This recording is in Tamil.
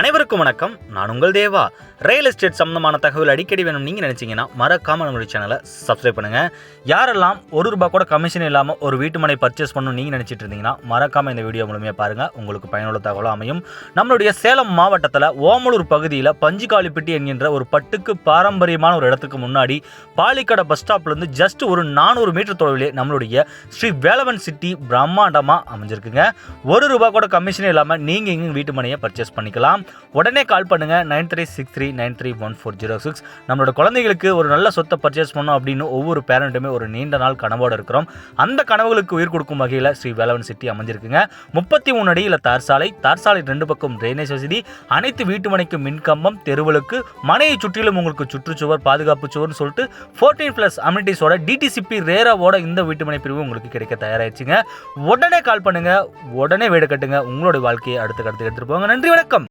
அனைவருக்கும் வணக்கம். நான் உங்கள் தேவா. ரியல் எஸ்டேட் சம்பந்தமான தகவல் அடிக்கடி வேணும் நீங்கள் நினச்சிங்கன்னா மறக்காமல் நம்மளுடைய சேனலை சப்ஸ்கிரைப் பண்ணுங்கள். யாரெல்லாம் ₹1 கூட கமிஷன் இல்லாமல் ஒரு வீட்டு மனை பர்ச்சேஸ் பண்ணணும் நீங்கள் நினச்சிட்டு இருந்தீங்கன்னா மறக்காமல் இந்த வீடியோ முழுமையாக பாருங்கள். உங்களுக்கு பயனுள்ள தகவலும் அமையும். நம்மளுடைய சேலம் மாவட்டத்தில் ஓமலூர் பகுதியில் பஞ்சுகாலிப்பட்டி என்கின்ற ஒரு பட்டுக்கு பாரம்பரியமான ஒரு இடத்துக்கு முன்னாடி பாலிக்கடை பஸ் ஸ்டாப்லேருந்து ஜஸ்ட் ஒரு 400 மீட்டர் தொலைவிலே நம்மளுடைய ஸ்ரீ வேலவன் சிட்டி பிரம்மாண்டமாக அமைஞ்சிருக்குங்க. ₹1 கூட கமிஷன் இல்லாமல் நீங்கள் இங்கே வீட்டு மனையை பர்ச்சேஸ் பண்ணிக்கலாம். உடனே கால் பண்ணுங்க 9363931406. நம்மளோட குழந்தைகளுக்கு ஒரு நல்ல சொத்தை பர்ச்சேஸ் பண்ணணும் அப்படின்னு ஒவ்வொரு பேரண்ட்டுமே ஒரு நீண்ட நாள் கனவோடு இருக்கிறோம். அந்த கனவுகளுக்கு உயிர் கொடுக்கும் வகையில் ஸ்ரீ வேலவன் சிட்டி அமைஞ்சிருக்குங்க. 33 அடியில் தார் சாலை 2 பக்கம் ட்ரைனேஜ் வசதி, அனைத்து வீட்டு மனைக்கு மின்கம்பம், தெருவுகளுக்கு, மனையை சுற்றிலும் உங்களுக்கு சுற்றுச்சுவர், பாதுகாப்பு சுவர்னு சொல்லிட்டு 14+ அமினிட்டிஸோட டிடிசிபி ரேராவோட இந்த வீட்டு மனை பிரிவு உங்களுக்கு கிடைக்க தயாராகிடுச்சுங்க. உடனே கால் பண்ணுங்க, உடனே வீடு கட்டுங்க, உங்களுடைய வாழ்க்கையை அடுத்த கட்டத்துக்கு எடுத்துட்டு போங்க. நன்றி, வணக்கம்.